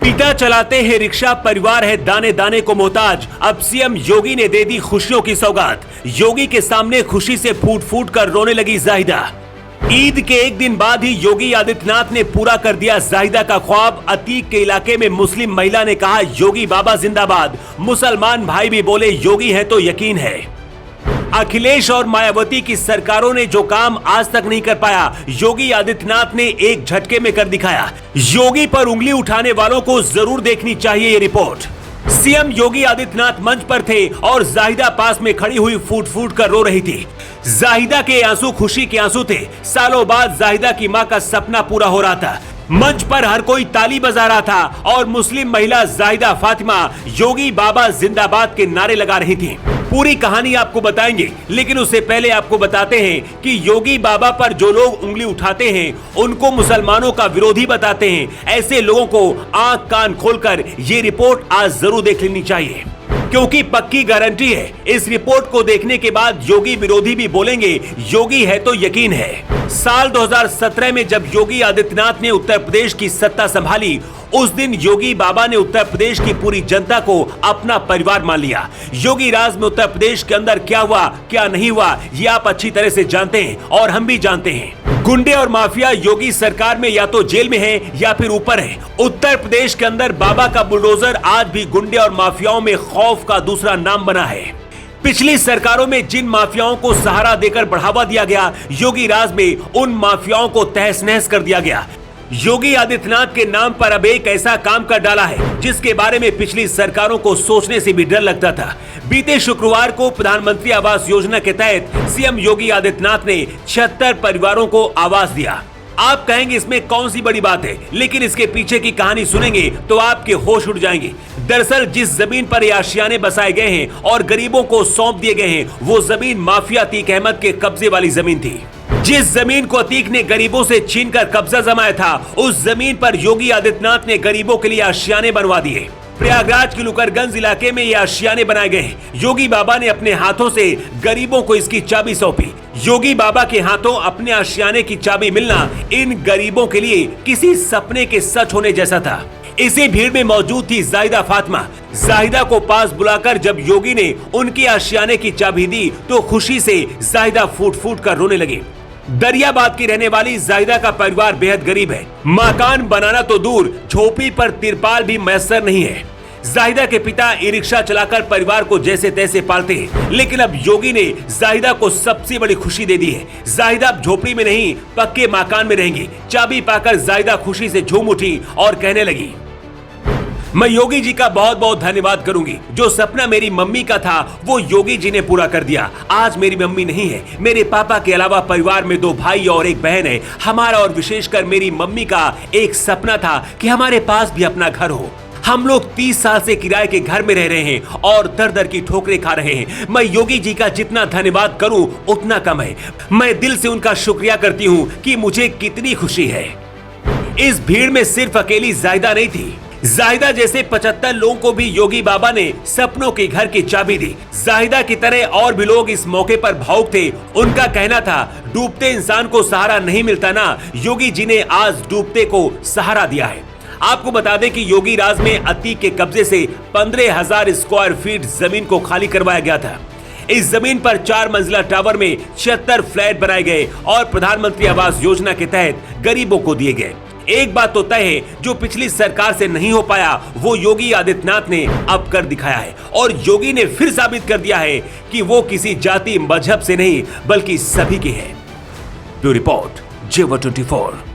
पिता चलाते हैं रिक्शा, परिवार है दाने दाने को मोहताज। अब सीएम योगी ने दे दी खुशियों की सौगात। योगी के सामने खुशी से फूट फूट कर रोने लगी जाहिदा। ईद के एक दिन बाद ही योगी आदित्यनाथ ने पूरा कर दिया जाहिदा का ख्वाब। अतीक के इलाके में मुस्लिम महिला ने कहा, योगी बाबा जिंदाबाद। मुसलमान भाई भी बोले, योगी है तो यकीन है। अखिलेश और मायावती की सरकारों ने जो काम आज तक नहीं कर पाया, योगी आदित्यनाथ ने एक झटके में कर दिखाया। योगी पर उंगली उठाने वालों को जरूर देखनी चाहिए ये रिपोर्ट। सीएम योगी आदित्यनाथ मंच पर थे और जाहिदा पास में खड़ी हुई फूट फूट कर रो रही थी। जाहिदा के आंसू खुशी के आंसू थे। सालों बाद जाहिदा की मां का सपना पूरा हो रहा था। मंच पर हर कोई ताली बजा रहा था और मुस्लिम महिला जाहिदा फातिमा योगी बाबा जिंदाबाद के नारे लगा रही थी। पूरी कहानी आपको बताएंगे, लेकिन उससे पहले आपको बताते हैं कि योगी बाबा पर जो लोग उंगली उठाते हैं उनको मुसलमानों का विरोधी बताते हैं। ऐसे लोगों को आंख कान खोलकर ये रिपोर्ट आज जरूर देख लेनी चाहिए, क्योंकि पक्की गारंटी है इस रिपोर्ट को देखने के बाद योगी विरोधी भी बोलेंगे, योगी है तो यकीन है। साल 2017 में जब योगी आदित्यनाथ ने उत्तर प्रदेश की सत्ता संभाली, उस दिन योगी बाबा ने उत्तर प्रदेश की पूरी जनता को अपना परिवार मान लिया। योगी राज में उत्तर प्रदेश के अंदर क्या हुआ क्या नहीं हुआ, ये आप अच्छी तरह से जानते हैं और हम भी जानते हैं। गुंडे और माफिया योगी सरकार में या तो जेल में है या फिर ऊपर है। उत्तर प्रदेश के अंदर बाबा का बुलडोजर आज भी गुंडे और माफियाओं में खौफ का दूसरा नाम बना है। पिछली सरकारों में जिन माफियाओं को सहारा देकर बढ़ावा दिया गया, योगी राज में उन माफियाओं को तहस नहस कर दिया गया। योगी आदित्यनाथ के नाम पर अब एक ऐसा काम कर डाला है जिसके बारे में पिछली सरकारों को सोचने से भी डर लगता था। बीते शुक्रवार को प्रधानमंत्री आवास योजना के तहत सीएम योगी आदित्यनाथ ने 76 परिवारों को आवास दिया। आप कहेंगे इसमें कौन सी बड़ी बात है, लेकिन इसके पीछे की कहानी सुनेंगे तो आपके होश उड़ जाएंगे। दरअसल जिस जमीन पर ये आशियाने बसाए गए हैं और गरीबों को सौंप दिए गए हैं, वो जमीन माफिया अतीक अहमद के कब्जे वाली जमीन थी। जिस जमीन को अतीक ने गरीबों से छीनकर कब्जा जमाया था, उस जमीन पर योगी आदित्यनाथ ने गरीबों के लिए आशियाने बनवा दिए। प्रयागराज के लुकरगंज इलाके में ये आशियाने बनाए गए। योगी बाबा ने अपने हाथों से गरीबों को इसकी चाबी सौंपी। योगी बाबा के हाथों अपने आशियाने की चाबी मिलना इन गरीबों के लिए किसी सपने के सच होने जैसा था। इसी भीड़ में मौजूद थी जाहिदा फातिमा। जाहिदा को पास बुलाकर जब योगी ने उनके आशियाने की चाबी दी तो खुशी से जाहिदा फूट फूट कर रोने लगी। दरियाबाद की रहने वाली जाहिदा का परिवार बेहद गरीब है। मकान बनाना तो दूर, झोपड़ी पर तिरपाल भी मैसर नहीं है। जाहिदा के पिता ई रिक्शा चलाकर परिवार को जैसे तैसे पालते हैं, लेकिन अब योगी ने जाहिदा को सबसे बड़ी खुशी दे दी है। जाहिदा अब झोपड़ी में नहीं, पक्के मकान में रहेंगी। चाबी पाकर जाहिदा खुशी से झूम उठी और कहने लगी, मैं योगी जी का बहुत बहुत धन्यवाद करूंगी। जो सपना मेरी मम्मी का था वो योगी जी ने पूरा कर दिया। आज मेरी मम्मी नहीं है, मेरे पापा के अलावा परिवार में 2 भाई और 1 बहन है। हमारा और विशेषकर मेरी मम्मी का एक सपना था कि हमारे पास भी अपना घर हो। हम लोग 30 साल से किराए के घर में रह रहे हैं और दर दर की ठोकरें खा रहे हैं। मैं योगी जी का जितना धन्यवाद करूं उतना कम है। मैं दिल से उनका शुक्रिया करती हूं कि मुझे कितनी खुशी है। इस भीड़ में सिर्फ अकेली जाहिदा नहीं थी। जाहिदा जैसे 75 लोगों को भी योगी बाबा ने सपनों के घर की चाबी दी। जाहिदा की तरह और भी लोग इस मौके पर भावुक थे। उनका कहना था, डूबते इंसान को सहारा नहीं मिलता ना, योगी जी ने आज डूबते को सहारा दिया है। आपको बता दें कि योगी राज में अतीक के कब्जे से 15,000 स्क्वायर फीट जमीन को खाली करवाया गया था। इस जमीन पर 4 मंजिला टावर में 76 फ्लैट बनाए गए और प्रधानमंत्री आवास योजना के तहत गरीबों को दिए गए। एक बात तो तय है, जो पिछली सरकार से नहीं हो पाया वो योगी आदित्यनाथ ने अब कर दिखाया है। और योगी ने फिर साबित कर दिया है कि वो किसी जाति मजहब से नहीं बल्कि सभी के हैं। Bureau report, J24।